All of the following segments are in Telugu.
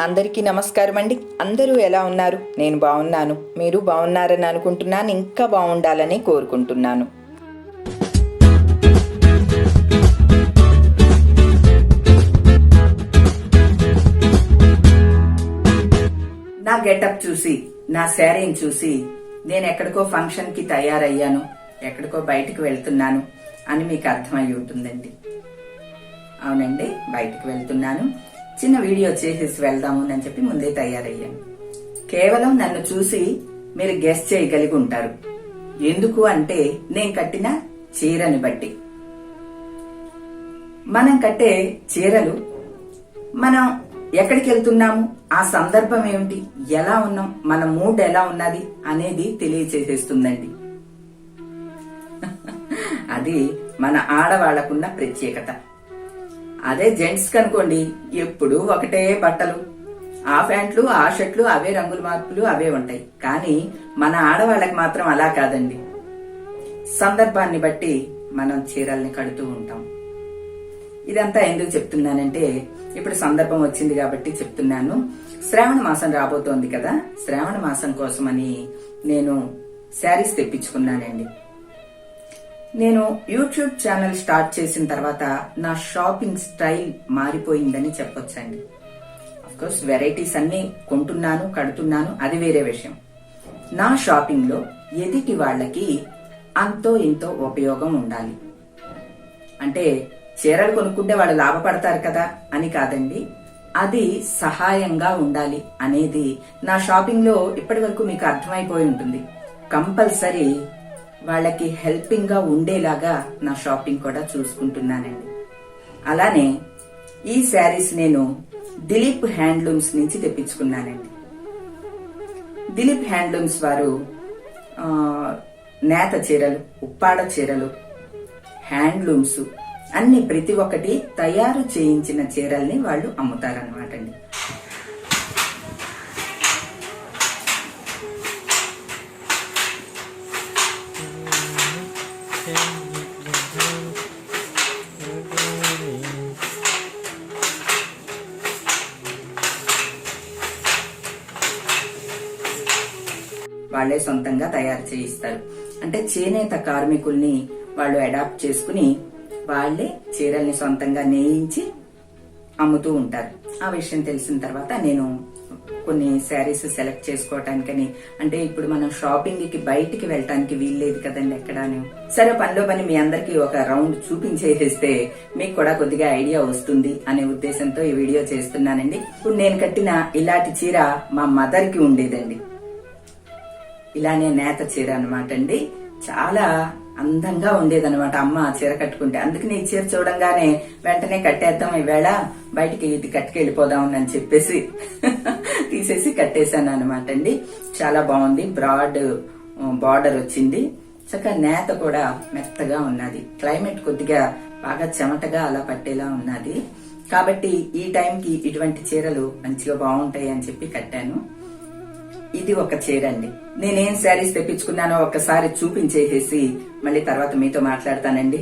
అందరికీ నమస్కారం అండి. అందరూ ఎలా ఉన్నారు? నేను బాగున్నాను. మీరు బాగున్నారని అనుకుంటున్నాను. ఇంకా బాగుండాలని కోరుకుంటున్నాను. నా గెటప్ చూసి, నా శారీని చూసి నేను ఎక్కడికో ఫంక్షన్ కి తయారయ్యాను, ఎక్కడికో బయటికి వెళ్తున్నాను అని మీకు అర్థమయ్యి ఉంటుందండి. అవునండి, బయటికి వెళ్తున్నాను, చిన్న వీడియో చేసేసి వెళ్దాము అని చెప్పి ముందే తయారయ్యాను. కేవలం నన్ను చూసి మీరు గెస్ చేయగలిగి ఉంటారు. ఎందుకు అంటే నేను కట్టిన చీరని బట్టి. మనం కట్టే చీరలు, మనం ఎక్కడికి వెళ్తున్నాము, ఆ సందర్భం ఏమిటి, ఎలా ఉన్నాం, మన మూడ్ ఎలా ఉన్నది అనేది తెలియచేసేస్తుందండి. అది మన ఆడవాళ్లకున్న ప్రత్యేకత. అదే జెంట్స్ కనుకోండి, ఎప్పుడు ఒకటే బట్టలు, ఆ ప్యాంట్లు, ఆ షర్ట్లు, అవే రంగుల మార్పులు అవే ఉంటాయి. కానీ మన ఆడవాళ్ళకి మాత్రం అలా కాదండి. సందర్భాన్ని బట్టి మనం చీరల్ని కడుతూ ఉంటాం. ఇదంతా ఎందుకు చెప్తున్నానంటే, ఇప్పుడు సందర్భం వచ్చింది కాబట్టి చెప్తున్నాను. శ్రావణ మాసం రాబోతోంది కదా, శ్రావణ మాసం కోసమని నేను శారీస్ తెప్పించుకున్నానండి. నేను యూట్యూబ్ ఛానల్ స్టార్ట్ చేసిన తర్వాత నా షాపింగ్ స్టైల్ మారిపోయిందని చెప్పొచ్చండి. అఫ్కోర్స్ వెరైటీస్ అన్ని కొంటున్నాను, కడుతున్నాను, అది వేరే విషయం. నా షాపింగ్ లో ఎదుటి వాళ్ళకి అంతో ఇంతో ఉపయోగం ఉండాలి. అంటే చీరలు కొనుక్కుంటే వాళ్ళు లాభపడతారు కదా అని కాదండి, అది సహాయంగా ఉండాలి అనేది నా షాపింగ్ లో ఇప్పటి వరకు మీకు అర్థమైపోయి ఉంటుంది. కంపల్సరీ వాళ్ళకి హెల్పింగ్ గా ఉండేలాగా నా షాపింగ్ కూడా చూసుకుంటున్నానండి. అలానే ఈ శారీస్ నేను దిలీప్ హ్యాండ్లూమ్స్ నుంచి తెప్పించుకున్నానండి. దిలీప్ హ్యాండ్లూమ్స్ వారు నేత చీరలు, ఉప్పాడ చీరలు, హ్యాండ్లూమ్స్ అన్ని ప్రతి ఒక్కటి తయారు చేయించిన చీరల్ని వాళ్ళు అమ్ముతారన్నమాట అండి. వాళ్లే సొంతంగా తయారు చేయిస్తారు. అంటే చేనేత కార్మికుల్ని వాళ్ళు అడాప్ట్ చేసుకుని వాళ్లే చీరల్ని సొంతంగా నేయించి అమ్ముతూ ఉంటారు. ఆ విషయం తెలిసిన తర్వాత నేను కొన్ని శారీస్ సెలెక్ట్ చేసుకోవటానికని, అంటే ఇప్పుడు మనం షాపింగ్ కి బయటికి వెళ్ళటానికి వీల్లేదు కదండి ఎక్కడాను. సరే, పనిలో పని మీ అందరికి ఒక రౌండ్ చూపించేసేస్తే మీకు కూడా కొద్దిగా ఐడియా వస్తుంది అనే ఉద్దేశంతో ఈ వీడియో చేస్తున్నానండి. ఇప్పుడు నేను కట్టిన ఇలాంటి చీర మా మదర్ కి ఉండేదండి. ఇలానే నేత చీర అనమాట అండి. చాలా అందంగా ఉండేదన్నమాట అమ్మ ఆ చీర కట్టుకుంటే. అందుకని ఈ చీర చూడంగానే వెంటనే కట్టేద్దాం, ఈవేళ బయటికి ఇది కట్టుకెళ్ళిపోదాం అని చెప్పేసి తీసేసి కట్టేశాను అనమాట అండి. చాలా బాగుంది. బ్రాడ్ బార్డర్ వచ్చింది. చక్కగా నేత కూడా మెత్తగా ఉన్నది. క్లైమేట్ కొద్దిగా బాగా చెమటగా అలా పట్టేలా ఉన్నది. కాబట్టి ఈ టైంకి ఇటువంటి చీరలు మంచిగా బాగుంటాయి అని చెప్పి కట్టాను. ఇది ఒక చీర అండి. నేనేం శారీస్ తెప్పించుకున్నానో ఒక్కసారి చూపించేసేసి మళ్ళీ తర్వాత మీతో మాట్లాడతానండి.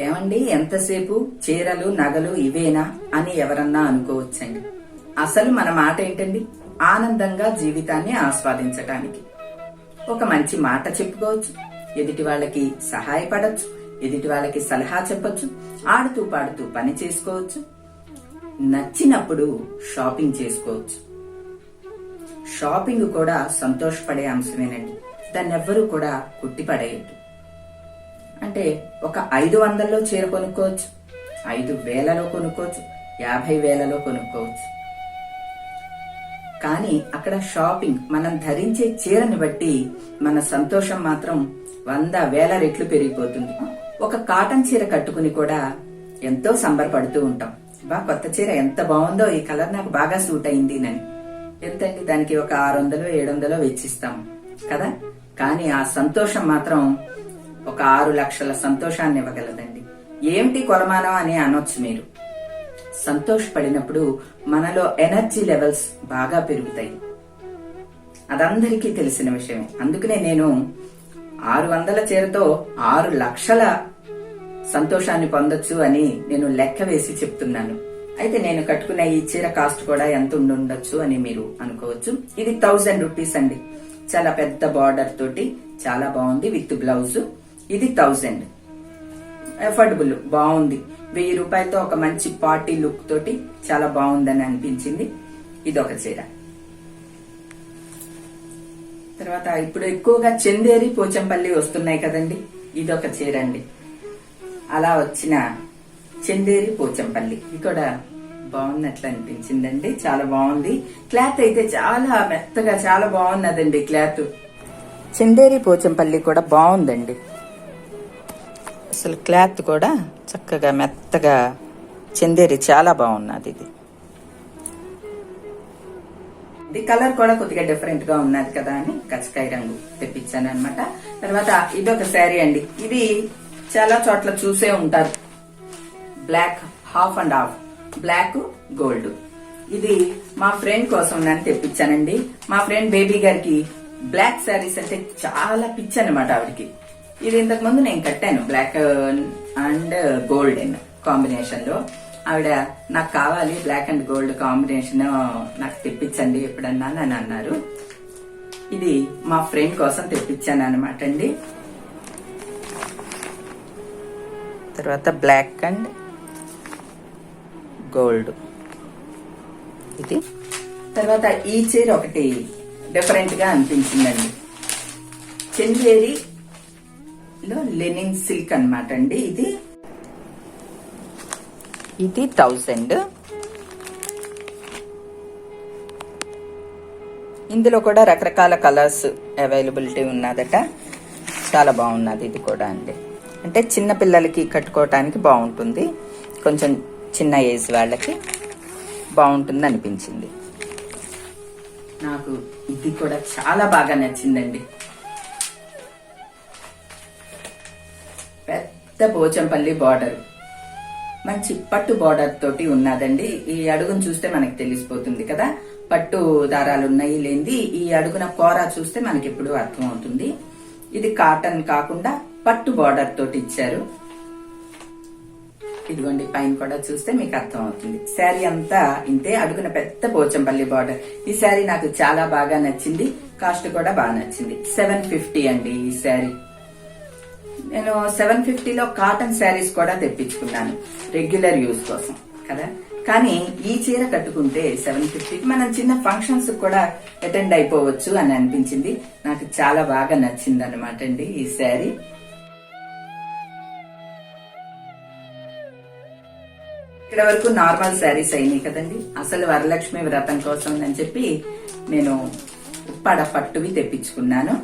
ఏమండి, ఎంతసేపు చీరలు నగలు ఇవేనా అని ఎవరన్నా అనుకోవచ్చండి. అసలు మన మాట ఏంటండి, ఆనందంగా జీవితాన్ని ఆస్వాదించటానికి ఒక మంచి మాట చెప్పుకోవచ్చు, ఎదుటి వాళ్ళకి సహాయపడచ్చు, ఎదుటి వాళ్ళకి సలహా చెప్పొచ్చు, ఆడుతూ పాడుతూ పని చేసుకోవచ్చు, నచ్చినప్పుడు షాపింగ్ చేసుకోవచ్చు. షాపింగ్ కూడా సంతోషపడే అంశమేనండి. దాన్ని ఎవ్వరూ కూడా కొట్టిపడేయద్దు. అంటే ఒక 500లో చీర కొనుక్కోవచ్చు, 5,000లో కొనుక్కోవచ్చు, 50,000లో కొనుక్కోవచ్చు. కానీ అక్కడ షాపింగ్, మనం ధరించే చీరని బట్టి మన సంతోషం మాత్రం 100,000 రెట్లు పెరిగిపోతుంది. ఒక కాటన్ చీర కట్టుకుని కూడా ఎంతో సంబరపడుతూ ఉంటాం. బా, కొత్త చీర ఎంత బాగుందో, ఈ కలర్ నాకు బాగా సూట్ అయింది అని. ఎంతండి, దానికి ఒక 600-700 వెచ్చిస్తాం కదా. కానీ ఆ సంతోషం మాత్రం ఒక 6 లక్షల సంతోషాన్ని ఇవ్వగలదండి. ఏమిటి కొలమానం అని అనొచ్చు మీరు. సంతోషపడినప్పుడు మనలో ఎనర్జీ లెవెల్స్ బాగా పెరుగుతాయి. అదందరికీ తెలిసిన విషయమే. అందుకనే నేను 600 చీరతో 6 లక్షల సంతోషాన్ని పొందొచ్చు అని నేను లెక్క వేసి చెప్తున్నాను. అయితే నేను కట్టుకున్న ఈ చీర కాస్ట్ కూడా ఎంత ఉండొచ్చు అని మీరు అనుకోవచ్చు. ఇది 1000 రూపీస్ అండి. చాలా పెద్ద బార్డర్ తోటి చాలా బాగుంది విత్ బ్లౌజ్. ఇది 1000. ఎఫర్డబుల్, బాగుంది. 1000 రూపాయలతో ఒక మంచి పార్టీ లుక్ తోటి చాలా బాగుందని అనిపించింది. ఇది ఒక చీర. తర్వాత ఇప్పుడు ఎక్కువగా చందేరి పోచంపల్లి వస్తున్నాయి కదండి. ఇదొక చీర అండి. అలా వచ్చిన చందేరి పోచంపల్లి ఇది కూడా బాగున్నట్లు అనిపించిందండి. చాలా బాగుంది. క్లాత్ అయితే చాలా మెత్తగా చాలా బాగున్నదండి క్లాత్. చందేరి పోచంపల్లి కూడా బాగుందండి. అసలు క్లాత్ కూడా చక్కగా మెత్తగా చందేరి చాలా బాగున్నది. ఇది కలర్ కూడా కొద్దిగా డిఫరెంట్ గా ఉన్నది కదా అని కచ్చకాయ రంగు తెప్పించాను అనమాట. తర్వాత ఇదొక శారీ అండి. ఇది చాలా చోట్ల చూసే ఉంటారు. Black half and half, black gold. ఇది మా ఫ్రెండ్ కోసం నేను తెప్పించానండి. మా ఫ్రెండ్ బేబీ గారికి బ్లాక్ శారీస్ అంటే చాలా పిచ్చి అనమాట ఆవిడకి. ఇది ఇంతకు ముందు నేను కట్టాను బ్లాక్ అండ్ గోల్డ్ కాంబినేషన్ లో. ఆవిడ నాకు కావాలి బ్లాక్ అండ్ గోల్డ్ కాంబినేషన్ నాకు తెప్పించండి ఎప్పుడన్నా అని అన్నారు. ఇది మా ఫ్రెండ్ కోసం తెప్పించాను అనమాట అండి. తర్వాత బ్లాక్ అండ్ గోల్డ్ ఇది. తర్వాత ఈ చీర ఒకటి డిఫరెంట్ గా అనిపించిందండి. చందేరిలో లెనిన్ సిల్క్ అనమాట అండి. ఇది 1000. ఇందులో కూడా రకరకాల కలర్స్ అవైలబిలిటీ ఉన్నదట. చాలా బాగున్నది ఇది కూడా అండి. అంటే చిన్న పిల్లలకి కట్టుకోవటానికి బాగుంటుంది. కొంచెం చిన్న ఏజ్ వాళ్ళకి బాగుంటుంది అనిపించింది నాకు. ఇది కూడా చాలా బాగా నచ్చిందండి. పెద్ద పోచంపల్లి బార్డర్, మంచి పట్టు బార్డర్ తోటి ఉన్నదండి. ఈ అడుగును చూస్తే మనకి తెలిసిపోతుంది కదా పట్టు దారాలు ఉన్నాయి లేనిది. ఈ అడుగున కోర చూస్తే మనకి ఎప్పుడు అర్థం అవుతుంది. ఇది కాటన్ కాకుండా పట్టు బార్డర్ తోటి ఇచ్చారు. ఇదిగోండి పైన కూడా చూస్తే మీకు అర్థం అవుతుంది. శారీ అంతా ఇంతే, అడుగున పెద్ద పోచంపల్లి బార్డర్. ఈ శారీ నాకు చాలా బాగా నచ్చింది. కాస్ట్ కూడా బాగా నచ్చింది. 750 అండి ఈ శారీ. నేను 750లో కాటన్ శారీస్ కూడా తెప్పించుకున్నాను రెగ్యులర్ యూజ్ కోసం కదా. కానీ ఈ చీర కట్టుకుంటే 750కి మనం చిన్న ఫంక్షన్స్ కూడా అటెండ్ అయిపోవచ్చు అని అనిపించింది. నాకు చాలా బాగా నచ్చింది అనమాట అండి ఈ శారీ. ఇక్కడ వరకు నార్మల్ శారీస్ అయినాయి కదండి. అసలు వరలక్ష్మి వ్రతం కోసం అని చెప్పి నేను ఉప్పాడ పట్టువి తెప్పించుకున్నాను.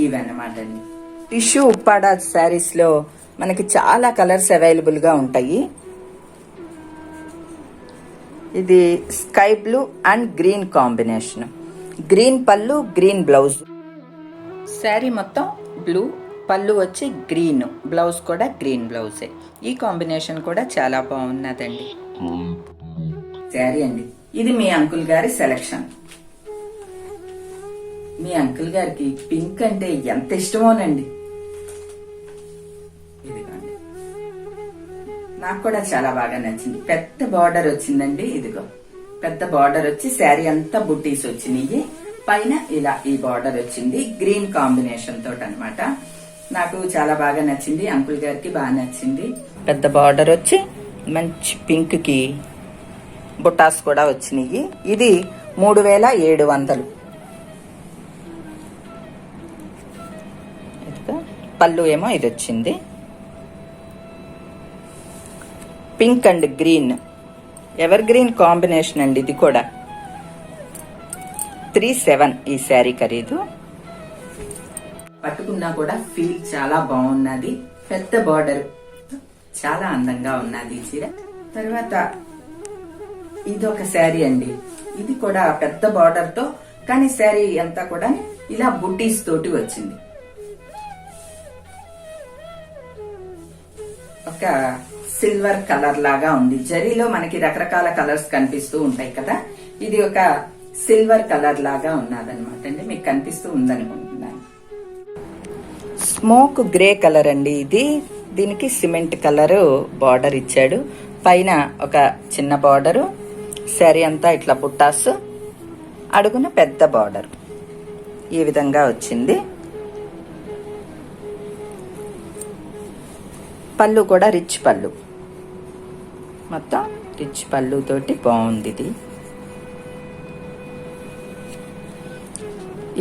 ఇవన్నమాట అండి. టిష్యూ ఉప్పాడ శారీస్ లో మనకి చాలా కలర్స్ అవైలబుల్ గా ఉంటాయి. ఇది sky blue and green combination. Green పళ్ళు, గ్రీన్ బ్లౌజ్. శారీ మొత్తం బ్లూ, పళ్ళు వచ్చి గ్రీన్, బ్లౌజ్ కూడా గ్రీన్ బ్లౌజే. ఈ కాంబినేషన్ కూడా చాలా బాగున్నదండి శారీ అండి. ఇది మీ అంకుల్ గారి సెలెక్షన్. మీ అంకుల్ గారికి పింక్ అంటే ఎంత ఇష్టమోనండి. ఇదిగోండి, నాకు కూడా చాలా బాగా నచ్చింది. పెద్ద బార్డర్ వచ్చిందండి. ఇదిగో పెద్ద బార్డర్ వచ్చి శారీ అంతా బుట్టీస్ వచ్చినాయి. పైన ఇలా ఈ బార్డర్ వచ్చింది గ్రీన్ కాంబినేషన్ తోటి అనమాట. నాకు చాలా బాగా నచ్చింది. అంకుల్ గారికి బాగా నచ్చింది. పెద్ద బార్డర్ వచ్చి మంచి పింక్ కి బుట్టాస్ కూడా వచ్చినాయి. ఇది 3700. పళ్ళు ఏమో ఇది వచ్చింది. Pink and green ever green combination అండి. ఇది కూడా 37 ఈ శారీ ఖరీదు. పట్టుకున్నా కూడా ఫీల్ చాలా బాగున్నది. పెద్ద బార్డర్ చాలా అందంగా ఉన్నది ఈ చీర. తర్వాత ఇదొక శారీ అండి. ఇది కూడా పెద్ద బార్డర్ తో, కానీ శారీ అంతా కూడా ఇలా బుట్టీస్ తోటి వచ్చింది. ఒక సిల్వర్ కలర్ లాగా ఉంది. జరీలో మనకి రకరకాల కలర్స్ కనిపిస్తూ ఉంటాయి కదా. ఇది ఒక సిల్వర్ కలర్ లాగా ఉన్నదన్నమాట అండి. మీకు కనిపిస్తూ ఉందనుకుంటున్నాను. స్మోక్ గ్రే కలర్ అండి ఇది. దీనికి సిమెంట్ కలర్ బార్డర్ ఇచ్చాడు. పైన ఒక చిన్న బార్డరు, శారీ అంతా ఇట్లా బుట్టాస్, అడుగున పెద్ద బార్డర్ ఈ విధంగా వచ్చింది. పళ్ళు కూడా రిచ్ పళ్ళు, మొత్తం రిచ్ పళ్ళు తోటి బాగుంది ఇది.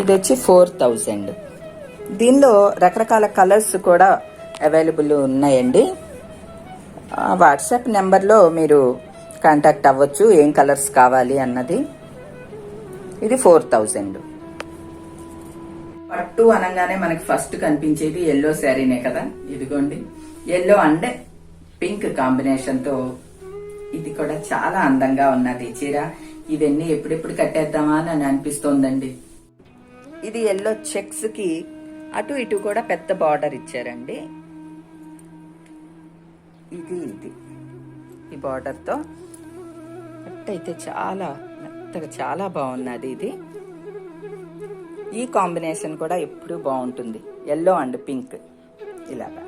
ఇది వచ్చి 4000. దీనిలో రకరకాల కలర్స్ కూడా అవైలబుల్ ఉన్నాయండి. వాట్సాప్ నెంబర్లో మీరు కాంటాక్ట్ అవ్వచ్చు ఏం కలర్స్ కావాలి అన్నది. ఇది 4000. పట్టు అనగానే మనకి ఫస్ట్ కనిపించేది ఎల్లో శారీనే కదా. ఇదిగోండి, ఎల్లో అండ్ పింక్ కాంబినేషన్ తో ఇది కూడా చాలా అందంగా ఉన్నది చీర. ఇవన్నీ ఎప్పుడెప్పుడు కట్టేద్దామా అని అనిపిస్తోందండి. ఇది ఎల్లో చెక్స్ కి అటు ఇటు కూడా పెద్ద బార్డర్ ఇచ్చారండి. ఇది ఈ బార్డర్ తో అయితే చాలా మెత్తగా చాలా బాగున్నది ఇది. ఈ కాంబినేషన్ కూడా ఎప్పుడు బాగుంటుంది, ఎల్లో అండ్ పింక్ ఇలాగా.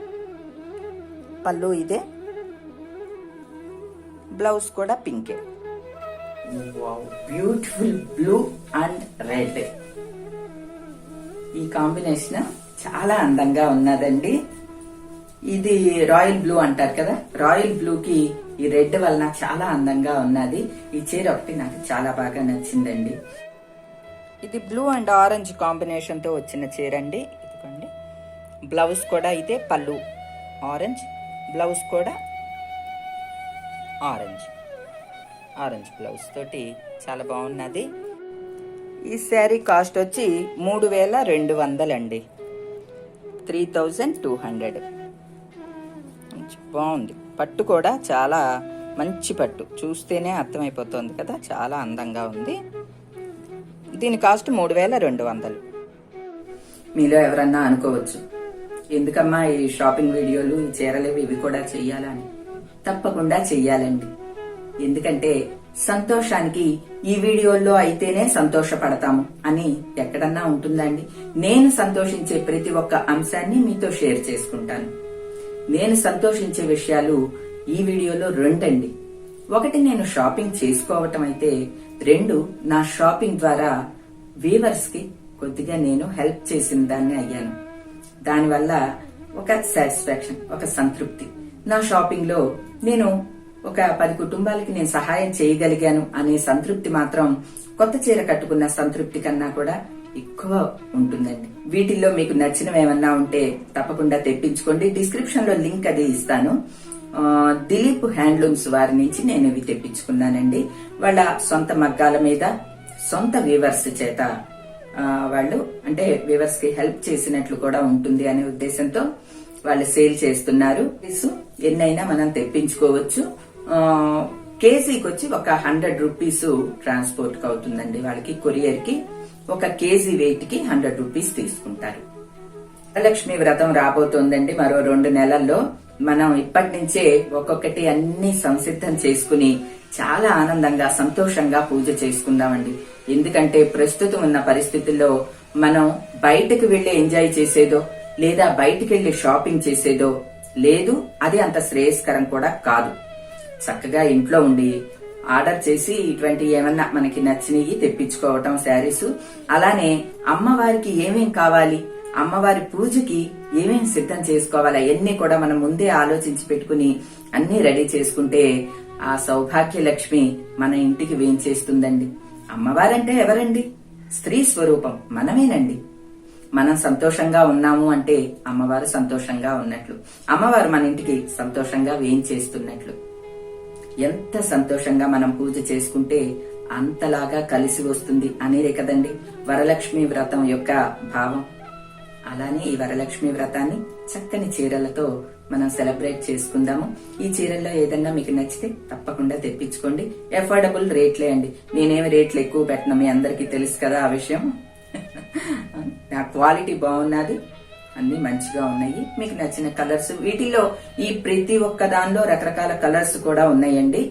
పళ్ళు ఇదే, బ్లౌజ్ కూడా పింకే. బ్యూటిఫుల్ బ్లూ అండ్ రెడ్, ఈ కాంబినేషన్ చాలా అందంగా ఉన్నదండి. ఇది రాయల్ బ్లూ అంటారు కదా, రాయల్ బ్లూ కి ఈ రెడ్ వలన చాలా అందంగా ఉన్నది. ఈ చీర ఒకటి నాకు చాలా బాగా నచ్చిందండి. ఇది బ్లూ అండ్ ఆరెంజ్ కాంబినేషన్ తో వచ్చిన చీర అండి. ఇదిగోండి, బ్లౌజ్ కూడా ఇదే, పళ్ళు ఆరెంజ్, బ్లౌజ్ కూడా ఆరెంజ్ బ్లౌజ్ తోటి చాలా బాగున్నది. ఈ శారీ కాస్ట్ వచ్చి 3200 అండి, 3200. బాగుంది. పట్టు కూడా చాలా మంచి పట్టు, చూస్తేనే అర్థమైపోతుంది కదా, చాలా అందంగా ఉంది. దీని కాస్ట్ 3200. మీలో ఎవరన్నా అనుకోవచ్చు, ఎందుకమ్మా ఈ షాపింగ్ వీడియోలు, ఈ చీరలేవి ఇవి కూడా చెయ్యాలని. తప్పకుండా చెయ్యాలండి. ఎందుకంటే సంతోషానికి ఈ వీడియోల్లో అయితేనే సంతోషపడతాము అని ఎక్కడన్నా ఉంటుందండి. నేను సంతోషించే ప్రతి ఒక్క అంశాన్ని మీతో షేర్ చేసుకుంటాను. నేను సంతోషించే విషయాలు ఈ వీడియోలో 2 అండి. 1 నేను షాపింగ్ చేసుకోవటం అయితే, 2 నా షాపింగ్ ద్వారా వీవర్స్ కి కొద్దిగా నేను హెల్ప్ చేసిన దాన్ని అయ్యాను. దానివల్ల ఒక సాటిస్ఫాక్షన్, ఒక సంతృప్తి. నా షాపింగ్ లో నేను ఒక 10 కుటుంబాలకి నేను సహాయం చేయగలిగాను అనే సంతృప్తి మాత్రం కొత్త చీర కట్టుకున్న సంతృప్తి కన్నా కూడా ఎక్కువ ఉంటుందండి. వీటిల్లో మీకు నచ్చినవి ఏమన్నా ఉంటే తప్పకుండా తెప్పించుకోండి. డిస్క్రిప్షన్ లో లింక్ అది ఇస్తాను. దిలీప్ హ్యాండ్లూమ్స్ వారి నుంచి నేను ఇవి తెప్పించుకున్నానండి. వాళ్ళ సొంత మగ్గాల మీద సొంత వీవర్స్ చేత వాళ్ళు, అంటే వీవర్స్ కి హెల్ప్ చేసినట్లు కూడా ఉంటుంది అనే ఉద్దేశంతో వాళ్ళు సేల్ చేస్తున్నారు. ఎన్నైనా మనం తెప్పించుకోవచ్చు. కేజీకి వచ్చి ఒక 100 రూపీస్ ట్రాన్స్పోర్ట్ కి అవుతుందండి. వాళ్ళకి కొరియర్ కి 1 కేజీ వెయిట్ కి 100 రూపీస్ తీసుకుంటారు. వరలక్ష్మి వ్రతం రాబోతోందండి మరో 2 నెలల్లో. మనం ఇప్పటి నుంచే ఒక్కొక్కటి అన్ని సంసిద్ధం చేసుకుని చాలా ఆనందంగా సంతోషంగా పూజ చేసుకుందామండి. ఎందుకంటే ప్రస్తుతం ఉన్న పరిస్థితుల్లో మనం బయటకు వెళ్లి ఎంజాయ్ చేసేదో లేదా బయటికి వెళ్లి షాపింగ్ చేసేదో లేదు. అది అంత శ్రేయస్కరం కూడా కాదు. చక్కగా ఇంట్లో ఉండి ఆర్డర్ చేసి ఇటువంటి ఏమన్నా మనకి నచ్చినవి తెప్పించుకోవటం శారీస్. అలానే అమ్మవారికి ఏమేం కావాలి, అమ్మవారి పూజకి ఏమేం సిద్ధం చేసుకోవాలి, అవన్నీ కూడా మనం ముందే ఆలోచించి పెట్టుకుని అన్ని రెడీ చేసుకుంటే ఆ సౌభాగ్య లక్ష్మి మన ఇంటికి వేంచేస్తుందండి. అమ్మవారంటే ఎవరండి? స్త్రీ స్వరూపం మనమేనండి. మనం సంతోషంగా ఉన్నాము అంటే అమ్మవారు సంతోషంగా ఉన్నట్లు, అమ్మవారు మన ఇంటికి సంతోషంగా వేంచేస్తున్నట్లు. ఎంత సంతోషంగా మనం పూజ చేసుకుంటే అంతలాగా కలిసి వస్తుంది అనేదే కదండి వరలక్ష్మి వ్రతం యొక్క భావం. అలానే ఈ వరలక్ష్మి వ్రతాన్ని చక్కని చీరలతో మనం సెలబ్రేట్ చేసుకుందాము. ఈ చీరల్లో ఏదన్నా మీకు నచ్చితే తప్పకుండా తెప్పించుకోండి. అఫోర్డబుల్ రేట్లే అండి. నేనేమి రేట్లు ఎక్కువ పెట్టను, మీ అందరికీ తెలుసు కదా ఆ విషయం. నా క్వాలిటీ బాగున్నది, అన్ని మంచిగా ఉన్నాయి. మీకు నచ్చిన కలర్స్, వీటిలో ఈ ప్రతి ఒక్క దానిలో రకరకాల కలర్స్ కూడా ఉన్నాయండి.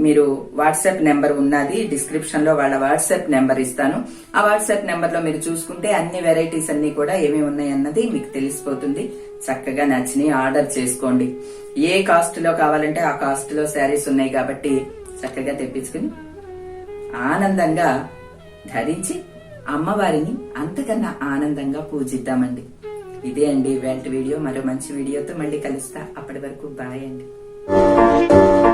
మీరు వాట్సాప్ నెంబర్ ఉన్నది డిస్క్రిప్షన్ లో, వాళ్ళ వాట్సాప్ నెంబర్ ఇస్తాను. ఆ వాట్సాప్ నెంబర్ లో మీరు చూసుకుంటే అన్ని వెరైటీస్ అన్ని కూడా ఏమేమి ఉన్నాయి అన్నది మీకు తెలిసిపోతుంది. చక్కగా నచ్చిని ఆర్డర్ చేసుకోండి. ఏ కాస్ట్ లో కావాలంటే ఆ కాస్ట్ లో శారీస్ ఉన్నాయి కాబట్టి చక్కగా తెప్పించుకుని ఆనందంగా ధరించి అమ్మవారిని అంతకన్నా ఆనందంగా పూజిద్దామండి. ఇదే అండి ఇవాల్టి వీడియో. మరో మంచి వీడియోతో మళ్ళీ కలుస్తా. అప్పటి వరకు బాయ్ అండి.